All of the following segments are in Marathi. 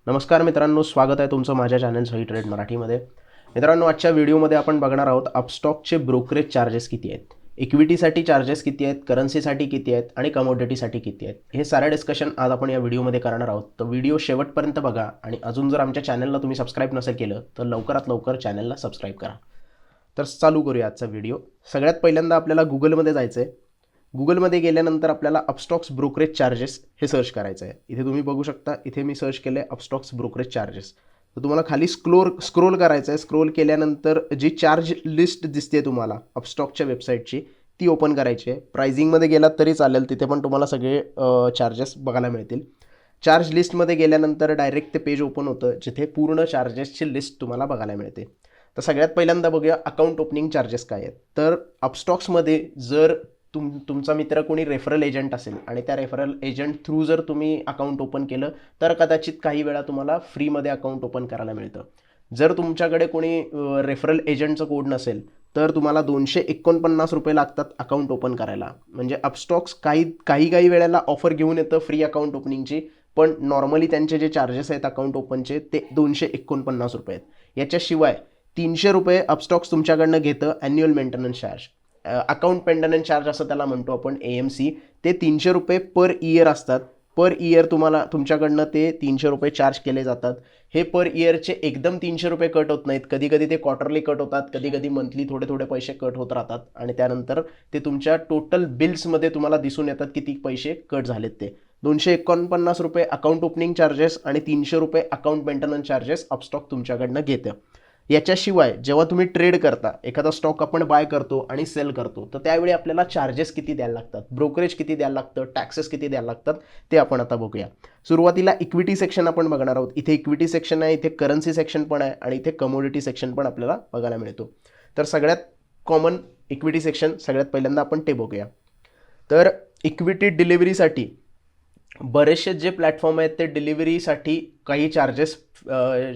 नमस्कार मित्रांनो, स्वागत आहे तुमचं माझ्या चॅनल सही ट्रेड मराठीमध्ये. मित्रांनो, आजच्या व्हिडिओमध्ये आपण बघणार आहोत अपस्टॉकचे ब्रोकरेज चार्जेस किती आहेत, इक्विटीसाठी चार्जेस किती आहेत, करन्सीसाठी किती आहेत आणि कमोडिटीसाठी किती आहेत, हे सारे डिस्कशन आज आपण या व्हिडिओमध्ये करणार आहोत. तर व्हिडिओ शेवटपर्यंत बघा आणि अजून जर आमच्या चॅनलला तुम्ही सबस्क्राईब नसेल केलं तर लवकरात लवकर चॅनलला सबस्क्राईब करा. तर चालू करूया आजचा व्हिडिओ. सगळ्यात पहिल्यांदा आपल्याला गुगलमध्ये जायचं आहे. गुगलमध्ये गेल्यानंतर आपल्याला अपस्टॉक्स ब्रोकरेज चार्जेस हे सर्च करायचं आहे. इथे तुम्ही बघू शकता, इथे मी सर्च केलं आहे अपस्टॉक्स ब्रोकरेज चार्जेस. तर तुम्हाला खाली स्क्रोल करायचं आहे. स्क्रोल केल्यानंतर जी चार्ज लिस्ट दिसते तुम्हाला अपस्टॉकच्या वेबसाईटची, ती ओपन करायची आहे. प्राइसिंगमध्ये गेलात तरी चालेल, तिथे पण तुम्हाला सगळे चार्जेस बघायला मिळतील. चार्ज लिस्टमध्ये गेल्यानंतर डायरेक्ट ते पेज ओपन होतं, जिथे पूर्ण चार्जेसची लिस्ट तुम्हाला बघायला मिळते. तर सगळ्यात पहिल्यांदा बघूया अकाउंट ओपनिंग चार्जेस काय आहेत. तर अपस्टॉक्समध्ये जर तुमचा मित्र कोणी रेफरल एजंट असेल आणि त्या रेफरल एजंट थ्रू जर तुम्ही अकाउंट ओपन केलं तर कदाचित काही वेळा तुम्हाला फ्रीमध्ये अकाउंट ओपन करायला मिळतं. जर तुमच्याकडे कोणी रेफरल एजंटचं कोड नसेल तर तुम्हाला ₹249 लागतात अकाउंट ओपन करायला. म्हणजे अपस्टॉक्स काही वेळेला ऑफर घेऊन येतं फ्री अकाउंट ओपनिंगची, पण नॉर्मली त्यांचे जे चार्जेस आहेत अकाउंट ओपनचे ते ₹249 आहेत. याच्याशिवाय ₹300 अपस्टॉक्स तुमच्याकडनं घेतं annual maintenance charge. Account maintenance charge असं त्याला म्हणतो आपण, AMC. ते ₹300 पर इयर असतात. पर इयर तुम्हाला तुमच्याकडनं ते ₹300 चार्ज केले जातात. हे पर इयरचे एकदम ₹300 कट होत नाहीत. कधी कधी ते क्वार्टरली कट होतात, कधी कधी मंथली थोडे थोडे पैसे कट होत राहतात आणि त्यानंतर ते तुमच्या टोटल बिल्समध्ये तुम्हाला दिसून येतात किती पैसे कट झालेत ते. ₹249 अकाउंट ओपनिंग चार्जेस आणि ₹300 अकाउंट मेंटेनन्स चार्जेस अपस्टॉक तुमच्याकडनं घेतं. याच्याशिवाय जेव्हा तुम्ही ट्रेड करता, एखादा स्टॉक आपण बाय करतो आणि सेल करतो, तर त्यावेळी आपल्याला चार्जेस किती द्यायला लागतात, ब्रोकरेज किती द्यायला लागतं, टॅक्सेस किती द्यायला लागतात, ते आपण आता बघूया. सुरुवातीला इक्विटी सेक्शन आपण बघणार आहोत. इथे इक्विटी सेक्शन आहे, इथे करन्सी सेक्शन पण आहे आणि इथे कमोडिटी सेक्शन पण आपल्याला बघायला मिळतो. तर सगळ्यात कॉमन इक्विटी सेक्शन सगळ्यात पहिल्यांदा आपण ते बघूया. तर इक्विटी डिलिव्हरीसाठी बरेचसे जे प्लॅटफॉर्म आहेत ते डिलिव्हरीसाठी काही चार्जेस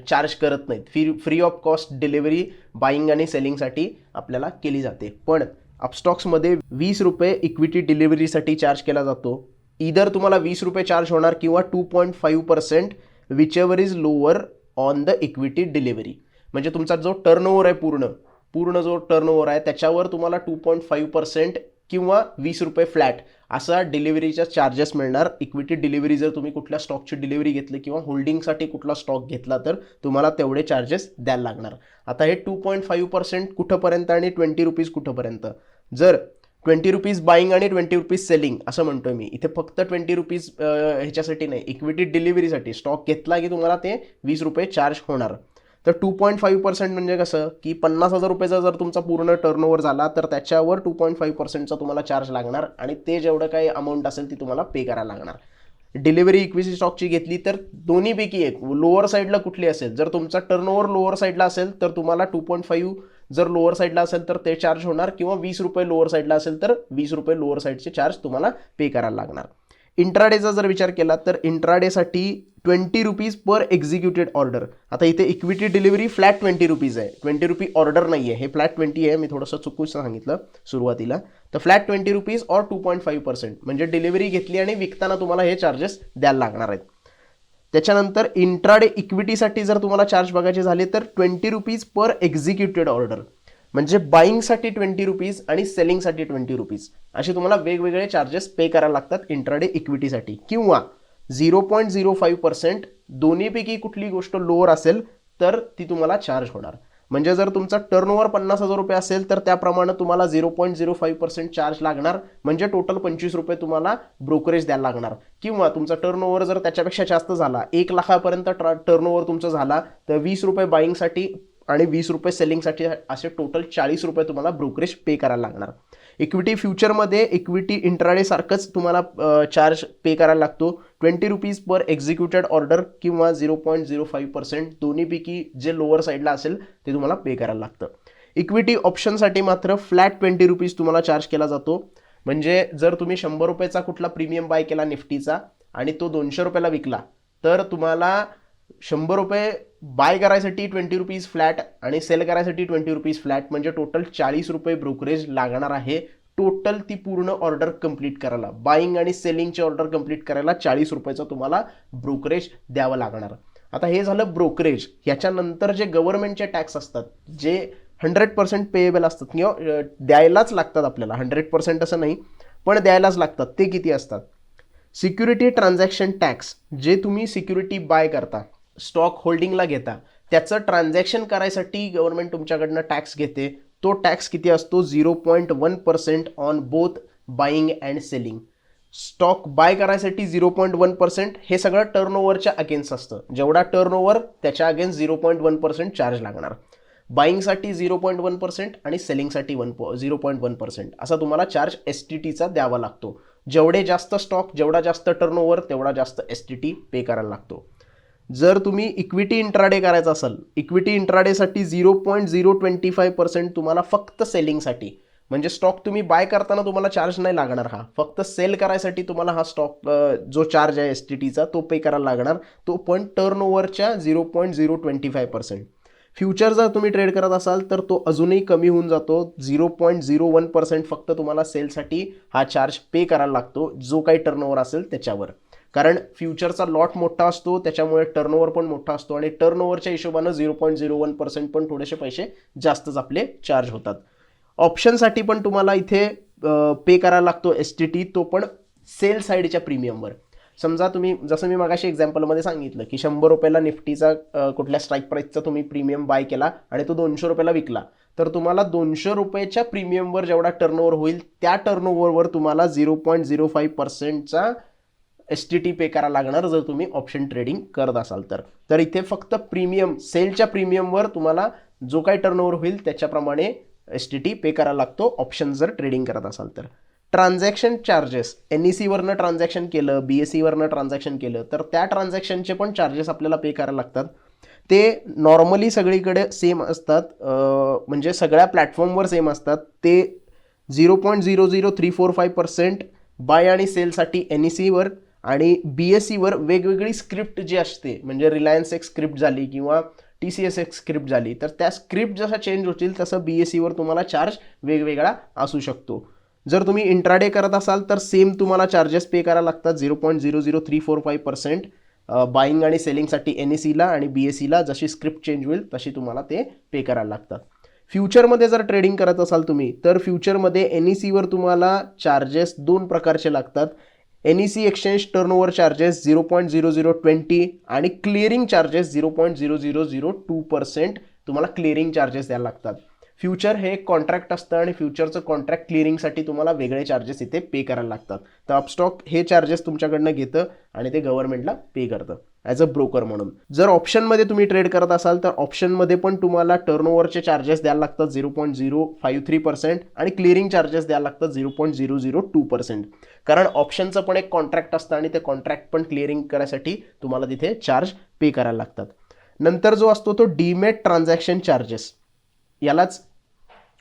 चार्ज करत नाहीत. Free of cost delivery buying आणि सेलिंगसाठी आपल्याला केली जाते. पण अपस्टॉक्समध्ये ₹20 इक्विटी डिलिव्हरीसाठी चार्ज केला जातो. इधर तुम्हाला ₹20 चार्ज होणार किंवा 2.5% which ever is lower on the equity delivery. म्हणजे तुमचा जो टर्नओव्हर आहे पूर्ण जो टर्नओव्हर आहे त्याच्यावर तुम्हाला 2.5% किंवा ₹20 फ्लॅट असा डिलिव्हरीचा चार्जेस मिळणार. इक्विटी डिलिव्हरी जर तुम्ही कुठल्या स्टॉकची डिलिव्हरी घेतली किंवा होल्डिंगसाठी कुठला स्टॉक घेतला तर तुम्हाला तेवढे चार्जेस द्यायला लागणार. आता हे 2.5% कुठंपर्यंत आणि ₹20 कुठंपर्यंत. जर ₹20 बाईंग आणि ₹20 सेलिंग असं म्हणतोय मी, इथे फक्त ₹20 ह्याच्यासाठी नाही, इक्विटी डिलिव्हरीसाठी स्टॉक घेतला की तुम्हाला ते ₹20 चार्ज होणार. तर 2.5% म्हणजे कसं की ₹50,000 जर तुमचा पूर्ण टर्नओव्हर झाला तर त्याच्यावर 2.5%चा तुम्हाला चार्ज लागणार आणि ते जेवढं काही अमाऊंट असेल ती तुम्हाला पे करायला लागणार. डिलिव्हरी इक्विटी स्टॉकची घेतली तर दोन्हीपैकी एक लोअर साईडला कुठली असेल, जर तुमचा टर्नओव्हर लोअर साईडला असेल तर तुम्हाला 2.5 जर लोअर साईडला असेल तर ते चार्ज होणार, किंवा ₹20 लोअर साईडला असेल तर ₹20 लोअर साईडचे चार्ज तुम्हाला पे करायला लागणार. इंट्राडेचा जर विचार केला तर इंट्राडेसाठी ₹20 पर एक्झिक्युटेड ऑर्डर. आता इथे इक्विटी डिलिव्हरी फ्लॅट ₹20 आहे, ₹20 ऑर्डर नाही आहे, हे फ्लॅट 20 आहे. मी थोडंसं चुकून सांगितलं सुरुवातीला. तर फ्लॅट ₹20 और 2.5% म्हणजे डिलिव्हरी घेतली आणि विकताना तुम्हाला हे चार्जेस द्यायला लागणार आहेत. त्याच्यानंतर इंट्राडे इक्विटीसाठी जर तुम्हाला चार्ज बघायचे झाले तर ₹20 पर एक्झिक्युटेड ऑर्डर, म्हणजे बाईंगसाठी ₹20 आणि सेलिंगसाठी ₹20 असे तुम्हाला वेगवेगळे चार्जेस पे करायला लागतात इंट्राडे इक्विटीसाठी. किंवा 0.05% दोन्हीपैकी कुठली गोष्ट लोअर असेल तर ती तुम्हाला चार्ज होणार. म्हणजे जर तुमचा टर्नओव्हर ₹50,000 असेल तर त्याप्रमाणे तुम्हाला 0.05% चार्ज लागणार, म्हणजे टोटल ₹25 तुम्हाला ब्रोकरेज द्यायला लागणार. किंवा तुमचा टर्नओव्हर जर त्याच्यापेक्षा जास्त झाला, 1 लाखापर्यंत टर्नओव्हर तुमचा झाला, तर ₹20 बाईंगसाठी आणि ₹20 सेलिंगसाठी असे टोटल ₹40 तुम्हाला ब्रोकरेज पे करायला लागणार. इक्विटी फ्युचरमध्ये इक्विटी इंट्राडे सारखंच तुम्हाला चार्ज पे करायला लागतो. ₹20 पर एक्झिक्युटेड ऑर्डर किंवा 0.05% दोन्हीपैकी जे लोअर साईडला असेल ते तुम्हाला पे करायला लागतं. इक्विटी ऑप्शनसाठी मात्र फ्लॅट ₹20 तुम्हाला चार्ज केला जातो. म्हणजे जर तुम्ही ₹100 कुठला प्रीमियम बाय केला निफ्टीचा आणि तो ₹200 विकला तर तुम्हाला ₹100 बाय करायसाठी ₹20 फ्लॅट आणि सेल करायसाठी ₹20 फ्लॅट, म्हणजे टोटल ₹40 ब्रोकरेज लागणार आहे. टोटल ती पूर्ण ऑर्डर कंप्लीट करायला, बाईंग आणि सेलिंगची ऑर्डर कंप्लीट करायला ₹40 तुम्हाला ब्रोकरेज द्यावं लागणार. आता हे झालं ब्रोकरेज. ह्याच्यानंतर जे गव्हर्नमेंटचे टॅक्स असतात जे 100% पेएबल असतात किंवा द्यायलाच लागतात आपल्याला, 100% असं नाही पण द्यायलाच लागतात, ते किती असतात? सिक्युरिटी ट्रान्झॅक्शन टॅक्स, जे तुम्ही सिक्युरिटी बाय करता, स्टॉक होल्डिंगला घेता, त्याचं ट्रान्झॅक्शन करायसाठी गव्हर्नमेंट तुमच्याकडनं टॅक्स घेते. तो टॅक्स किती असतो? 0.1% on both buying and selling. Stock buy करायसाठी 0.1%, हे सगळं टर्नओव्हरच्या अगेन्स्ट असतं. जेवढा टर्नओव्हर त्याच्या अगेन्स्ट 0.1% चार्ज लागणार. बाईंगसाठी 0.1% आणि सेलिंगसाठी 0.1% असा तुम्हाला चार्ज STTचा द्यावा लागतो. जेवढे जास्त स्टॉक, जेवढा जास्त टर्नओव्हर, तेवढा जास्त STT पे करायला लागतो. जर तुम्ही इक्विटी इंट्राडे करायचा असेल, इक्विटी इंट्राडेसाठी 0.025% तुम्हाला फक्त सेलिंगसाठी, म्हणजे स्टॉक तुम्ही बाय करताना तुम्हाला चार्ज नाही लागणार, हा फक्त सेल करायसाठी तुम्हाला हा स्टॉक जो चार्ज आहे STTचा तो पे करायला लागणार, तो पण टर्नओव्हरच्या 0.025%. फ्युचर जर तुम्ही ट्रेड करत असाल तर तो अजूनही कमी होऊन जातो, 0.01% फक्त तुम्हाला सेलसाठी हा चार्ज पे करायला लागतो, जो काही टर्नओव्हर असेल त्याच्यावर. कारण फ्युचरचा लॉट मोठा असतो, त्याच्यामुळे टर्नओव्हर पण मोठा असतो आणि टर्नओव्हरच्या हिशोबानं 0.01% पण थोडेसे पैसे जास्तच आपले चार्ज होतात. ऑप्शनसाठी पण तुम्हाला इथे पे करायला लागतो STT, तो पण सेल साईडच्या प्रीमियमवर. समजा तुम्ही, जसं मी मगाशी एक्झाम्पलमध्ये सांगितलं की 100 रुपयाला निफ्टीचा कुठल्या स्ट्राईक प्राईसचा तुम्ही प्रीमियम बाय केला आणि तो 200 रुपयाला विकला, तर तुम्हाला 200 रुपयाच्या प्रीमियमवर जेवढा टर्नओव्हर होईल त्या टर्नओव्हरवर तुम्हाला 0.05%चा STT पे करायला लागणार, जर तुम्ही ऑप्शन ट्रेडिंग करत असाल तर. तर इथे फक्त प्रीमियम, सेलच्या प्रीमियमवर तुम्हाला जो काही टर्नओव्हर होईल त्याच्याप्रमाणे STT पे करायला लागतो, ऑप्शन जर ट्रेडिंग करत असाल तर. ट्रान्झॅक्शन चार्जेस, NEC वरनं ट्रान्झॅक्शन केलं, BSE वरनं ट्रान्झॅक्शन केलं तर त्या ट्रान्झॅक्शनचे पण चार्जेस आपल्याला पे करायला लागतात. ते नॉर्मली सगळीकडे सेम असतात, म्हणजे सगळ्या प्लॅटफॉर्मवर सेम असतात. ते 0.00345% बाय आणि सेलसाठी NECवर आणि BSEवर वेगवेगळी स्क्रिप्ट जी असते, म्हणजे रिलायन्स एक स्क्रिप्ट झाली किंवा TCS एक स्क्रिप्ट झाली, तर त्या स्क्रिप्ट जसं चेंज होतील तसं BSEवर तुम्हाला चार्ज वेगवेगळा असू शकतो. जर तुम्ही इंट्राडे करत असाल तर सेम तुम्हाला चार्जेस पे करायला लागतात, 0.00345% बाईंग आणि सेलिंगसाठी NECला आणि BSEला जशी स्क्रिप्ट चेंज होईल तशी तुम्हाला ते पे करायला लागतात. फ्युचरमध्ये जर ट्रेडिंग करत असाल तुम्ही, तर फ्युचरमध्ये NECवर तुम्हाला चार्जेस दोन प्रकारचे लागतात. NEC एक्सचेंज टर्नओव्हर चार्जेस 0.0020 आणि क्लिअरिंग चार्जेस 0.0002% तुम्हाला क्लिअरिंग चार्जेस द्यायला लागतात. फ्युचर हे एक कॉन्ट्रॅक्ट असतं आणि फ्युचरचं कॉन्ट्रॅक्ट क्लिअरिंगसाठी तुम्हाला वेगळे चार्जेस इथे पे करायला लागतात. तर अपस्टॉक हे चार्जेस तुमच्याकडनं घेतं आणि ते गव्हर्नमेंटला पे करतं ॲज अ ब्रोकर म्हणून. जर ऑप्शनमध्ये तुम्ही ट्रेड करत असाल तर ऑप्शनमध्ये पण तुम्हाला टर्नओव्हरचे चार्जेस द्यायला लागतात 0.053% आणि क्लिअरिंग चार्जेस द्यायला लागतात 0.002%. कारण ऑप्शनचं पण एक कॉन्ट्रॅक्ट असतं आणि ते कॉन्ट्रॅक्ट पण क्लिअरिंग करायसाठी तुम्हाला तिथे चार्ज पे करायला लागतात. नंतर जो असतो तो डीमॅट ट्रान्झॅक्शन चार्जेस, यालाच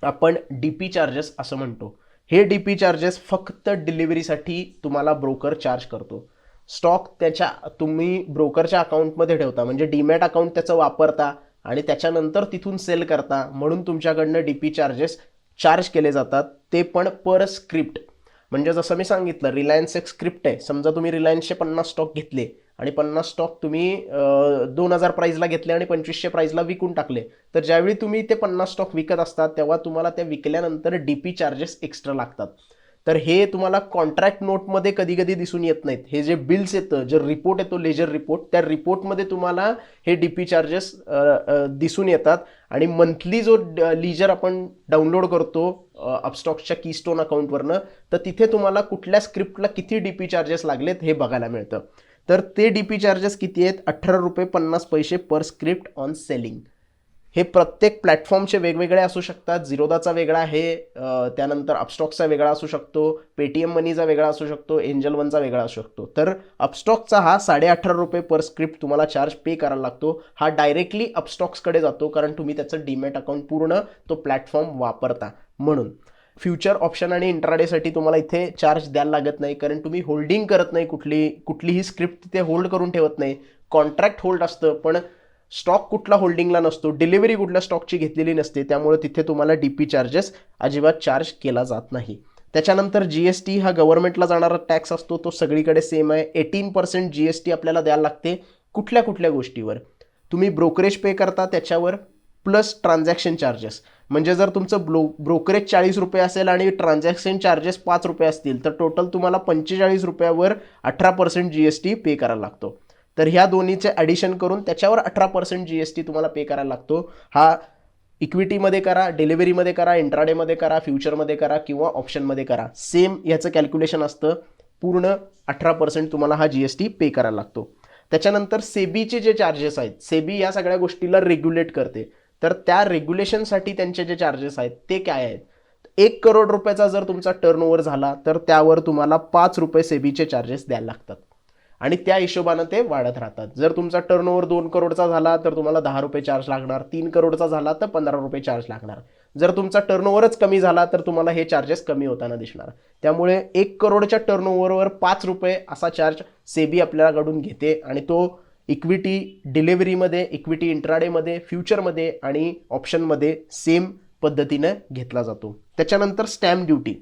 आपण DP चार्जेस असं म्हणतो. हे DP चार्जेस फक्त डिलिव्हरीसाठी तुम्हाला ब्रोकर चार्ज करतो. स्टॉक त्याच्या तुम्ही ब्रोकरच्या अकाउंटमध्ये ठेवता, म्हणजे डीमॅट अकाउंट त्याचं वापरता आणि त्याच्यानंतर तिथून सेल करता, म्हणून तुमच्याकडनं DP चार्जेस चार्ज केले जातात. ते पण पर स्क्रिप्ट. म्हणजे जसं मी सांगितलं, रिलायन्स एक स्क्रिप्ट आहे. समजा तुम्ही रिलायन्सचे 50 स्टॉक घेतले आणि 50 स्टॉक तुम्ही 2000 प्राईजला घेतले आणि 2500 प्राईजला विकून टाकले, तर ज्यावेळी तुम्ही ते 50 स्टॉक विकत असतात तेव्हा तुम्हाला त्या विकल्यानंतर DP चार्जेस एक्स्ट्रा लागतात. तर हे तुम्हाला कॉन्ट्रॅक्ट नोटमध्ये कधी कधी दिसून येत नाहीत. हे जे बिल्स येतं, जे रिपोर्ट येतो लेजर रिपोर्ट, त्या रिपोर्टमध्ये तुम्हाला हे DP चार्जेस दिसून येतात. आणि मंथली जो लीजर आपण डाउनलोड करतो अपस्टॉक्सच्या कीस्टोन अकाउंटवरनं, तर तिथे तुम्हाला कुठल्या स्क्रिप्टला किती DP चार्जेस लागलेत हे बघायला मिळतं. तर ते DP चार्जेस किती आहेत? 18.50 रुपये पर स्क्रिप्ट ऑन सेलिंग. हे प्रत्येक प्लॅटफॉर्मचे वेगवेगळे असू शकतात. झिरोदाचा वेगळा आहे, त्यानंतर अपस्टॉक्सचा वेगळा असू शकतो, पेटीएम मनीचा वेगळा असू शकतो, एंजल वनचा वेगळा असू शकतो. तर अपस्टॉकचा हा 18.5 रुपये पर स्क्रिप्ट तुम्हाला चार्ज पे करायला लागतो. हा डायरेक्टली अपस्टॉक्सकडे जातो, कारण तुम्ही त्याचं डीमॅट अकाउंट पूर्ण तो प्लॅटफॉर्म वापरता म्हणून. फ्युचर, ऑप्शन आणि इंट्राडेसाठी तुम्हाला इथे चार्ज द्यायला लागत नाही, कारण तुम्ही होल्डिंग करत नाही, कुठलीही स्क्रिप्ट तिथे होल्ड करून ठेवत नाही. कॉन्ट्रॅक्ट होल्ड असतं, पण स्टॉक कुठला होल्डिंगला नसतो, डिलिव्हरी कुठल्या स्टॉकची घेतलेली नसते, त्यामुळे तिथे तुम्हाला DP चार्जेस अजिबात चार्ज केला जात नाही. त्याच्यानंतर GST हा गव्हर्नमेंटला जाणारा टॅक्स असतो, तो सगळीकडे सेम आहे. 18% GST आपल्याला द्यायला लागते कुठल्या कुठल्या गोष्टीवर तुम्ही ब्रोकरेज पे करता त्याच्यावर प्लस ट्रान्झॅक्शन चार्जेस. म्हणजे जर तुमचं ब्रोकरेज 40 रुपये असेल आणि ट्रान्झॅक्शन चार्जेस 5 रुपये असतील तर टोटल तुम्हाला 45 रुपयावर 18% GST पे करायला लागतो. तर ह्या दोन्हीचे ॲडिशन करून त्याच्यावर 18% GST तुम्हाला पे करायला लागतो. हा इक्विटीमध्ये करा, डिलिव्हरीमध्ये करा, इंट्राडेमध्ये करा, फ्युचरमध्ये करा किंवा ऑप्शनमध्ये करा, सेम याचं कॅल्क्युलेशन असतं. पूर्ण 18% तुम्हाला हा GST पे करायला लागतो. त्याच्यानंतर सेबीचे जे चार्जेस आहेत, सेबी या सगळ्या गोष्टीला रेग्युलेट करते, तर त्या रेग्युलेशनसाठी त्यांचे जे चार्जेस आहेत ते काय आहेत. 1 करोड रुपयाचा जर तुमचा टर्नओव्हर झाला तर त्यावर तुम्हाला 5 रुपये सेबीचे चार्जेस द्यायला लागतात आणि त्या हिशोबानं ते वाढत राहतात. जर तुमचा टर्नओव्हर 2 करोडचा झाला तर तुम्हाला 10 रुपये चार्ज लागणार, 3 करोडचा झाला तर 15 रुपये चार्ज लागणार. जर तुमचा टर्नओव्हरच कमी झाला तर तुम्हाला हे चार्जेस कमी होताना दिसणार. त्यामुळे 1 करोडच्या टर्नओव्हरवर 5 रुपये असा चार्ज सेबी आपल्याकडून घेते आणि तो इक्विटी डिलिव्हरीमध्ये, इक्विटी इंट्राडेमध्ये, फ्युचरमध्ये आणि ऑप्शनमध्ये सेम पद्धतीनं घेतला जातो. त्याच्यानंतर स्टॅम्प ड्युटी.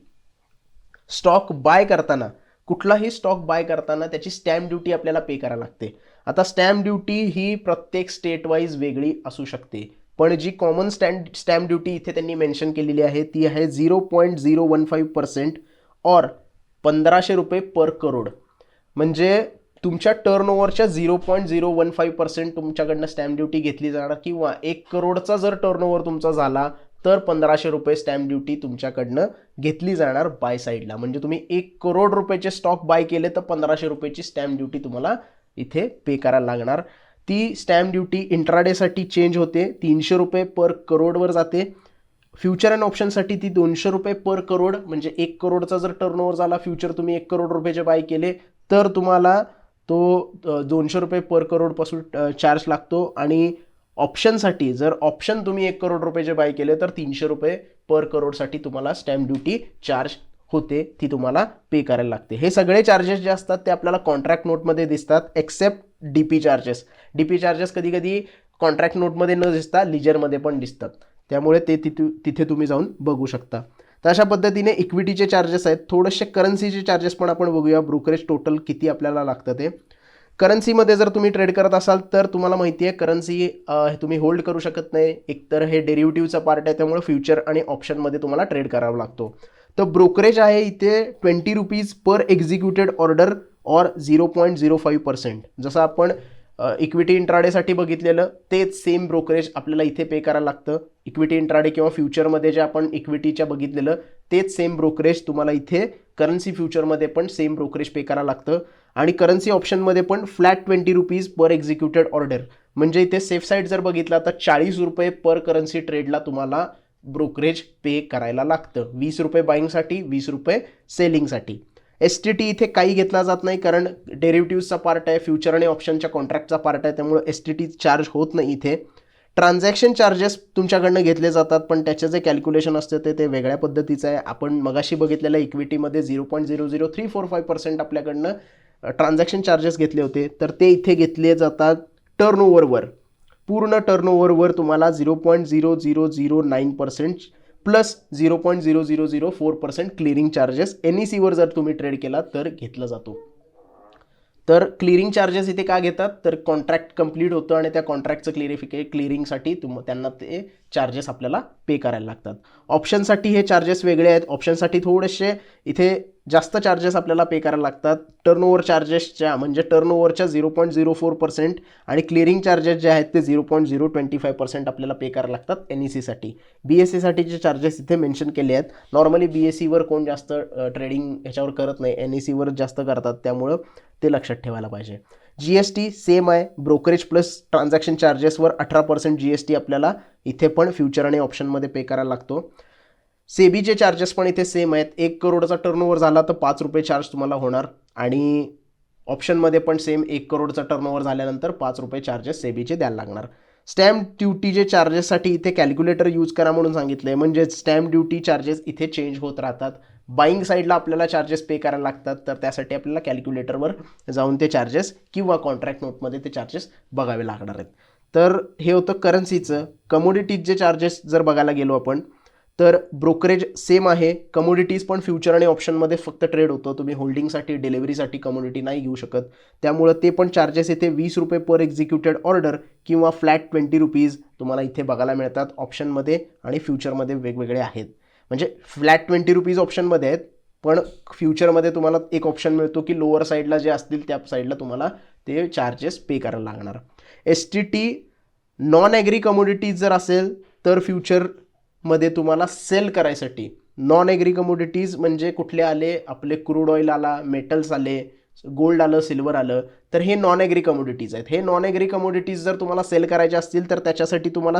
स्टॉक बाय करताना, कुठलाही स्टॉक बाय करताना त्याची स्टॅम्प ड्युटी आपल्याला पे करायला लागते. आता स्टॅम्प ड्युटी ही प्रत्येक स्टेट वाईज वेगळी असू शकते, पण जी कॉमन स्टॅम्प ड्युटी इथे त्यांनी मेन्शन केलेली आहे ती आहे 0.015% और 1500 रुपये पर करोड. म्हणजे तुमच्या टर्नओव्हरच्या 0.015% तुमच्याकडनं स्टॅम्प ड्युटी घेतली जाणार किंवा 1 करोडचा जर टर्नओव्हर तुमचा झाला तर 1500 रुपये स्टॅम्प ड्युटी तुमच्याकडनं घेतली जाणार बाय साईडला. म्हणजे तुम्ही 1 करोड रुपयाचे स्टॉक बाय केले तर 1500 रुपयाची स्टॅम्प ड्युटी तुम्हाला इथे पे करायला लागणार. ती स्टॅम्प ड्युटी इंट्राडेसाठी चेंज होते, 300 रुपये पर करोडवर जाते. फ्युचर अँड ऑप्शनसाठी ती 200 रुपये पर करोड, म्हणजे 1 करोडचा जर टर्नओव्हर झाला, फ्युचर तुम्ही 1 करोड रुपयाचे बाय केले तर तुम्हाला तो 200 रुपये पर करोडपासून चार्ज लागतो. आणि ऑप्शनसाठी जर ऑप्शन तुम्ही 1 करोड रुपयाचे बाय केले तर 300 रुपये पर करोडसाठी तुम्हाला स्टॅम्प ड्युटी चार्ज होते, ती तुम्हाला पे करायला लागते. हे सगळे चार्जेस जे असतात ते आपल्याला कॉन्ट्रॅक्ट नोटमध्ये दिसतात except DP charges. DP charges कधी कधी कॉन्ट्रॅक्ट नोटमध्ये न दिसता लिजरमध्ये पण दिसतात, त्यामुळे ते तिथे तुम्ही जाऊन बघू शकता. तर अशा पद्धतीने इक्विटीचे चार्जेस आहेत. थोडेसे करन्सीचे चार्जेस पण आपण बघूया, ब्रोकरेज टोटल किती आपल्याला लागतं ते. करन्सीमध्ये जर तुम्ही ट्रेड करत असाल तर तुम्हाला माहिती आहे करन्सी तुम्ही होल्ड करू शकत नाही. एकतर हे डेरिव्हेटिव्हचा पार्ट आहे, त्यामुळे फ्युचर आणि ऑप्शनमध्ये तुम्हाला ट्रेड करावा लागतो. तर ब्रोकरेज आहे इथे 20 रुपीज पर एक्झिक्युटेड ऑर्डर और 0.05%. जसं आपण इक्विटी इंट्राडेसाठी बघितलेलं तेच सेम ब्रोकरेज आपल्याला इथे पे करायला लागतं. इक्विटी इंट्राडे किंवा फ्युचरमध्ये जे आपण इक्विटीच्या बघितलेलं तेच सेम ब्रोकरेज तुम्हाला इथे करन्सी फ्युचरमध्ये पण सेम ब्रोकरेज पे करायला लागतं. आणि करन्सी ऑप्शनमध्ये पण flat 20 rupees per executed order. म्हणजे इथे सेफ साईड जर बघितला तर 40 रुपये पर करन्सी ट्रेडला तुम्हाला ब्रोकरेज पे करायला लागतं. 20 रुपये बाईंगसाठी, 20 रुपये सेलिंगसाठी. STT इथे काही घेतला जात नाही, कारण डेरिव्हेटिव्हचा पार्ट आहे, फ्युचर आणि ऑप्शनच्या कॉन्ट्रॅक्टचा पार्ट आहे, त्यामुळे STT चार्ज होत नाही इथे. ट्रान्झॅक्शन चार्जेस तुमच्याकडनं घेतले जातात, पण त्याचं जे कॅल्क्युलेशन असतं ते वेगळ्या पद्धतीचं आहे. आपण मगाशी बघितलेल्या इक्विटीमध्ये 0.00345% आपल्याकडनं ट्रान्झॅक्शन चार्जेस घेतले होते, तर ते इथे घेतले जातात टर्नओव्हरवर. पूर्ण टर्नओव्हरवर तुम्हाला 0.0009% प्लस 0.0004% क्लिअरिंग चार्जेस NECवर जर तुम्ही ट्रेड केला तर घेतला जातो. तर क्लिअरिंग चार्जेस इथे का घेतात, तर कॉन्ट्रॅक्ट कंप्लीट होतं आणि त्या कॉन्ट्रॅक्टचं क्लिअरिंगसाठी त्यांना ते चार्जेस आपल्याला पे करायला लागतात. ऑप्शनसाठी हे चार्जेस वेगळे आहेत. ऑप्शनसाठी थोडेसे इथे जास्त चार्जेस आपल्याला पे करायला लागतात. टर्नओव्हर चार्जेसच्या म्हणजे टर्नओव्हरच्या 0.04% आणि क्लिअरिंग चार्जेस जे आहेत ते 0.025% आपल्याला पे करायला लागतात NECसाठी. BSEसाठीचे चार्जेस इथे मेन्शन केले आहेत. नॉर्मली BSEवर कोण जास्त ट्रेडिंग ह्याच्यावर करत नाही, NECवर जास्त करतात, त्यामुळं ते लक्षात ठेवायला पाहिजे. GST सेम आहे, ब्रोकरेज प्लस ट्रान्झॅक्शन चार्जेसवर 18% GST आपल्याला इथे पण फ्युचर आणि ऑप्शनमध्ये पे करायला लागतो. सेबीचे चार्जेस पण इथे सेम आहेत. 1 करोडचा टर्नओव्हर झाला तर 5 रुपये चार्ज तुम्हाला होणार आणि ऑप्शनमध्ये पण सेम 1 करोडचा टर्नओव्हर झाल्यानंतर 5 रुपये चार्जेस सेबीचे द्यायला लागणार. स्टॅम्प ड्युटीचे चार्जेससाठी इथे कॅल्क्युलेटर यूज करा म्हणून सांगितलं आहे, म्हणजे स्टॅम्प ड्युटी चार्जेस इथे चेंज होत राहतात. बाईंग साईडला आपल्याला चार्जेस पे करायला लागतात, तर त्यासाठी आपल्याला कॅल्क्युलेटरवर जाऊन ते चार्जेस किंवा कॉन्ट्रॅक्ट नोटमध्ये ते चार्जेस बघावे लागणार आहेत. तर हे होतं करन्सीचं. कमोडिटीजचे चार्जेस जर बघायला गेलो आपण तर ब्रोकरेज सेम आहे. कमोडिटीज पण फ्युचर आणि ऑप्शनमध्ये फक्त ट्रेड होतं. तुम्ही होल्डिंगसाठी डिलिव्हरीसाठी कमोडिटी नाही घेऊ शकत. त्यामुळं ते पण चार्जेस इथे ₹20 पर एक्झिक्युटेड ऑर्डर किंवा फ्लॅट ₹20 तुम्हाला इथे बघायला मिळतात. ऑप्शनमध्ये आणि फ्युचरमध्ये वेगवेगळे आहेत. म्हणजे फ्लॅट ₹20 ऑप्शनमध्ये आहेत, पण फ्युचरमध्ये तुम्हाला एक ऑप्शन मिळतो की लोअर साईडला जे असतील त्या साईडला तुम्हाला ते चार्जेस पे करायला लागणार. STT नॉन ॲग्री कमोडिटीज जर असेल तर फ्युचरमध्ये तुम्हाला सेल करायसाठी नॉन ॲग्री कमोडिटीज म्हणजे कुठले आले, आपले क्रूड ऑइल आला, मेटल्स आले, गोल्ड आलं, सिल्वर आलं, तर हे नॉन ॲग्री कमोडिटीज आहेत. हे नॉन ॲग्री कमोडिटीज जर तुम्हाला सेल करायचे असतील तर त्याच्यासाठी तुम्हाला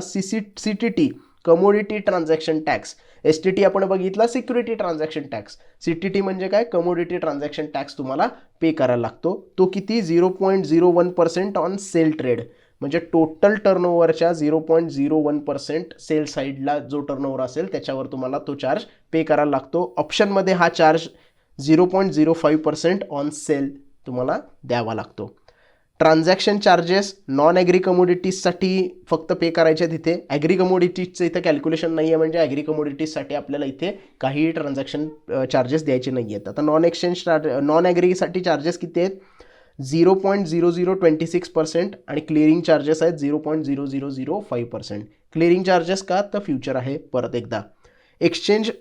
CTT commodity transaction tax, STT आपण बघितला सिक्युरिटी ट्रान्झॅक्शन टॅक्स, CTT म्हणजे काय, कमोडिटी ट्रान्झॅक्शन टॅक्स तुम्हाला पे करायला लागतो. तो किती 0.01% ऑन सेल ट्रेड, म्हणजे टोटल टर्नओव्हरच्या 0.01% सेल साईडला जो टर्नओव्हर असेल त्याच्यावर तुम्हाला तो चार्ज पे करायला लागतो. ऑप्शनमध्ये हा चार्ज 0.05% ऑन सेल तुम्हाला द्यावा लागतो. ट्रान्झॅक्शन चार्जेस नॉन ॲग्री कमोडिटीजसाठी फक्त पे करायचे आहेत. इथे ॲग्री कमोडिटीजचं इथे कॅल्क्युलेशन नाही आहे, म्हणजे ॲग्री कमोडिटीजसाठी आपल्याला इथे काहीही ट्रान्झॅक्शन चार्जेस द्यायचे नाही आहेत. आता नॉन ॲग्रीसाठी चार्जेस किती आहेत, 0.0026% आणि क्लिअरिंग चार्जेस आहेत 0.0005%. क्लिअरिंग चार्जेस का, तर फ्युचर आहे. परत एकदा एक्सचेंज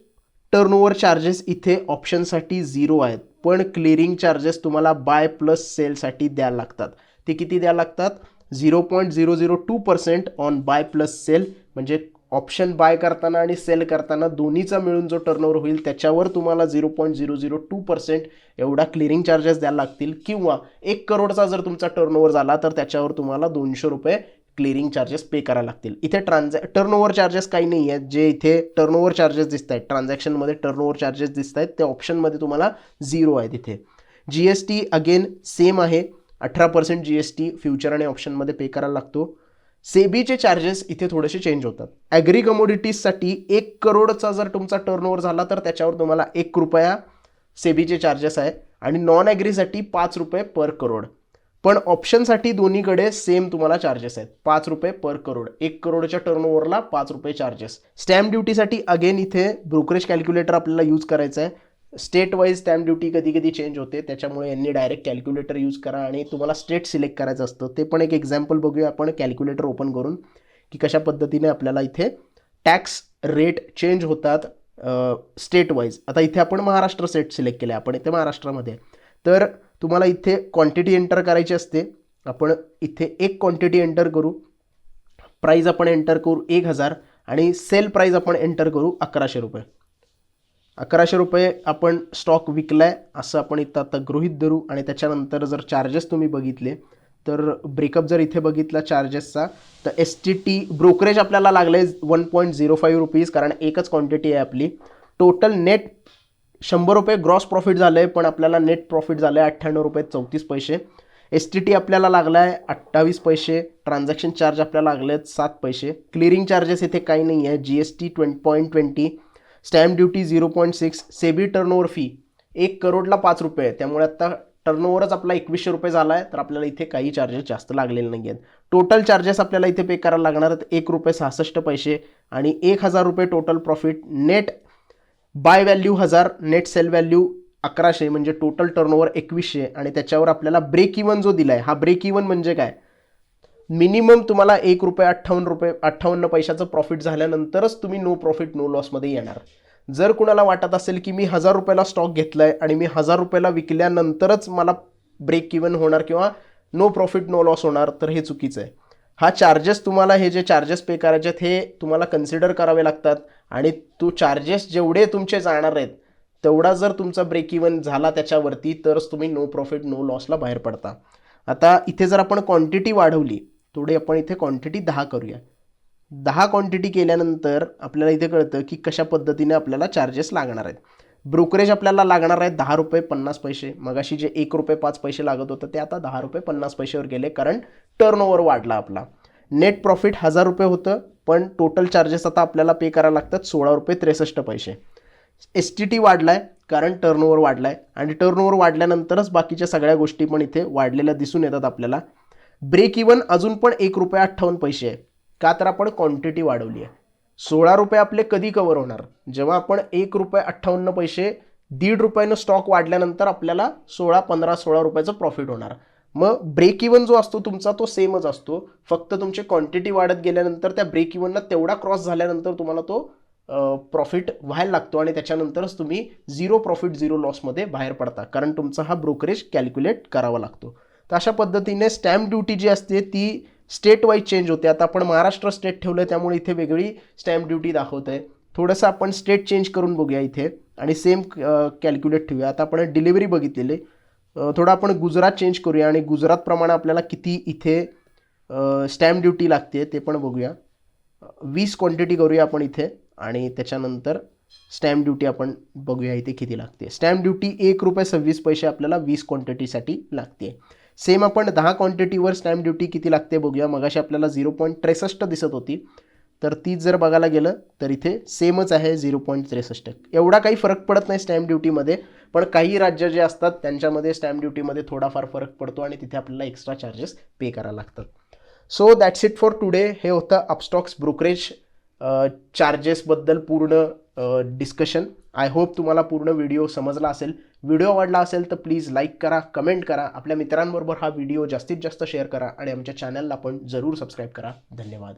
टर्नओव्हर चार्जेस इथे ऑप्शनसाठी 0 आहेत, पण क्लिअरिंग चार्जेस तुम्हाला बाय प्लस सेलसाठी द्यायला लागतात. ते किती द्यायला लागतात, 0.002% ऑन बाय प्लस सेल, म्हणजे ऑप्शन बाय करताना आणि सेल करताना दोन्हीचा मिळून जो टर्नओव्हर होईल त्याच्यावर तुम्हाला 0.002% एवढा क्लिअरिंग चार्जेस द्यायला लागतील. किंवा 1 करोडचा जर तुमचा टर्नओव्हर झाला तर त्याच्यावर तुम्हाला ₹200 क्लिअरिंग चार्जेस पे करायला लागतील. इथे टर्नओव्हर चार्जेस काही नाही आहेत. जे इथे टर्नओव्हर चार्जेस दिसत आहेत, ट्रान्झॅक्शनमध्ये टर्नओव्हर चार्जेस दिसत आहेत, त्या ऑप्शनमध्ये तुम्हाला 0 आहेत. इथे GST अगेन सेम आहे, 18% GST फ्युचर आणि ऑप्शनमध्ये पे करायला लागतो. सेबीचे चार्जेस इथे थोडेसे चेंज होतात. ॲग्री कमोडिटीजसाठी 1 करोडचा जर तुमचा टर्नओव्हर झाला तर त्याच्यावर तुम्हाला ₹1 सेबीचे चार्जेस आहे, आणि नॉन ॲग्रीसाठी ₹5 पर करोड. पण ऑप्शनसाठी दोन्हीकडे सेम तुम्हाला चार्जेस आहेत, ₹5 पर करोड. 1 करोडच्या टर्नओव्हरला ₹5 चार्जेस. स्टॅम्प ड्युटीसाठी अगेन इथे ब्रोकरेज कॅल्क्युलेटर आपल्याला यूज करायचं आहे. स्टेट वाईज स्टॅम्प ड्युटी कधी कधी चेंज होते, त्याच्यामुळे यांनी डायरेक्ट कॅल्क्युलेटर यूज करा आणि तुम्हाला स्टेट सिलेक्ट करायचं असतं. ते पण एक एक्झाम्पल बघूया आपण कॅल्क्युलेटर ओपन करून, की कशा पद्धतीने आपल्याला इथे टॅक्स रेट चेंज होतात स्टेट वाईज. आता इथे आपण महाराष्ट्र स्टेट सिलेक्ट केलं आहे, आपण इथे महाराष्ट्रामध्ये. तर तुम्हाला इथे क्वांटिटी एंटर करायची असते. आपण इथे एक क्वांटिटी एंटर करू, प्राईज आपण एंटर करू 1000 आणि सेल प्राईज आपण एंटर करू ₹1100. ₹1100 आपण स्टॉक विकलाय असं आपण इथं आता गृहीत धरू. आणि त्याच्यानंतर जर चार्जेस तुम्ही बघितले तर ब्रेकअप जर इथे बघितला चार्जेसचा, तर STT ब्रोकरेज आपल्याला लागलं आहे ₹1.05, कारण एकच क्वांटिटी आहे आपली. टोटल नेट ₹100 ग्रॉस प्रॉफिट झालं आहे, पण आपल्याला नेट प्रॉफिट झालं आहे ₹98.34. STT आपल्याला लागला आहे 28 पैसे. ट्रान्झॅक्शन चार्ज आपल्याला लागले आहेत 7 पैसे. क्लिअरिंग चार्जेस इथे काही नाही आहे. GST 20.20, stamp duty 0.6, SEBI turnover fee 1 करोडला ₹5 आहे, त्यामुळे आता टर्नओव्हरच आपला ₹2100 झाला आहे, तर आपल्याला इथे काही चार्जेस जास्त लागलेले नाही आहेत. टोटल चार्जेस आपल्याला इथे पे करायला लागणार आहेत ₹1.66 आणि ₹1000 total profit. Net buy value 1000, net sell value 1100, म्हणजे टोटल टर्नओव्हर 2100. आणि त्याच्यावर आपल्याला ब्रेक इव्हन जो दिला आहे, हा ब्रेक इव्हन म्हणजे काय, मिनिमम तुम्हाला ₹1.58 पैशाचं प्रॉफिट झाल्यानंतरच तुम्ही नो प्रॉफिट नो लॉसमध्ये येणार. जर कुणाला वाटत असेल की मी ₹1000 स्टॉक घेतला आहे आणि मी ₹1000 विकल्यानंतरच मला ब्रेक इव्हन होणार किंवा नो प्रॉफिट नो लॉस होणार, तर हे चुकीचं आहे. हा चार्जेस तुम्हाला, हे जे चार्जेस पे करायचे आहेत हे तुम्हाला कन्सिडर करावे लागतात. आणि तो चार्जेस जेवढे तुमचे जाणार आहेत तेवढा जर तुमचा ब्रेक इव्हन झाला त्याच्यावरती, तरच तुम्ही नो प्रॉफिट नो लॉसला बाहेर पडता. आता इथे जर आपण क्वांटिटी वाढवली, थोडी आपण इथे क्वांटिटी 10 करूया. 10 क्वांटिटी केल्यानंतर आपल्याला इथे कळतं की कशा पद्धतीने आपल्याला चार्जेस लागणार आहेत. ब्रोकरेज आपल्याला लागणार आहे ₹10.50. मगाशी जे ₹1.05 लागत होतं ते आता ₹10.50वर गेले, कारण टर्नओव्हर वाढला आपला. नेट प्रॉफिट ₹1000 होतं, पण टोटल चार्जेस आता आपल्याला पे करायला लागतात ₹16.63. STT वाढलाय कारण टर्नओव्हर वाढलाय, आणि टर्नओव्हर वाढल्यानंतरच बाकीच्या सगळ्या गोष्टी पण इथे वाढलेल्या दिसून येतात आपल्याला. ब्रेक इव्हन अजून पण ₹1.58 आहे, का तर आपण क्वांटिटी वाढवली आहे. ₹16 आपले कधी कव्हर होणार? जेव्हा आपण ₹1.58 ₹1.5 स्टॉक वाढल्यानंतर आपल्याला 15-16 प्रॉफिट होणार. मग ब्रेक इव्हन जो असतो तुमचा तो सेमच असतो, फक्त तुमची क्वांटिटी वाढत गेल्यानंतर त्या ब्रेक इव्हनला तेवढा क्रॉस झाल्यानंतर तुम्हाला तो प्रॉफिट व्हायला लागतो आणि त्याच्यानंतरच तुम्ही झिरो प्रॉफिट झिरो लॉसमध्ये बाहेर पडता, कारण तुमचा हा ब्रोकरेज कॅल्क्युलेट करावा लागतो. तर अशा पद्धतीने स्टॅम्प ड्युटी जी असते ती स्टेट वाईज चेंज होते. आता आपण महाराष्ट्र स्टेट ठेवलं त्यामुळे इथे वेगळी स्टॅम्प ड्युटी दाखवत आहे. थोडंसं आपण स्टेट चेंज करून बघूया इथे आणि सेम कॅल्क्युलेट ठेवूया. आता आपण डिलिव्हरी बघितलेली, थोडं आपण गुजरात चेंज करूया आणि गुजरातप्रमाणे आपल्याला किती इथे स्टॅम्प ड्युटी लागते ते पण बघूया. 20 क्वांटिटी करूया आपण इथे आणि त्याच्यानंतर स्टॅम्प ड्युटी आपण बघूया इथे किती लागते. स्टॅम्प ड्युटी ₹1.26 आपल्याला 20 क्वांटिटीसाठी लागते. सेम आपण 10 क्वांटिटीवर स्टॅम्प ड्युटी किती लागते बघूया. मगाशी आपल्याला 0.63 दिसत होती, तर ती जर बघायला गेलं तर इथे सेमच आहे 0.63. एवढा काही फरक पडत नाही स्टॅम्प ड्युटीमध्ये, पण काही राज्य जे असतात त्यांच्यामध्ये स्टॅम्प ड्युटीमध्ये थोडाफार फरक पडतो आणि तिथे आपल्याला एक्स्ट्रा चार्जेस पे करायला लागतात. So that's it for today. हे होतं अपस्टॉक्स ब्रोकरेज चार्जेसबद्दल पूर्ण डिस्कशन. आय होप तुम्हाला पूर्ण व्हिडिओ समजला असेल. व्हिडिओ आवडला असेल तर प्लीज लाईक करा, कमेंट करा, आपल्या मित्रांबरोबर हा व्हिडिओ जास्तीत जास्त शेअर करा आणि आमच्या चॅनलला पण जरूर सबस्क्राईब करा. धन्यवाद.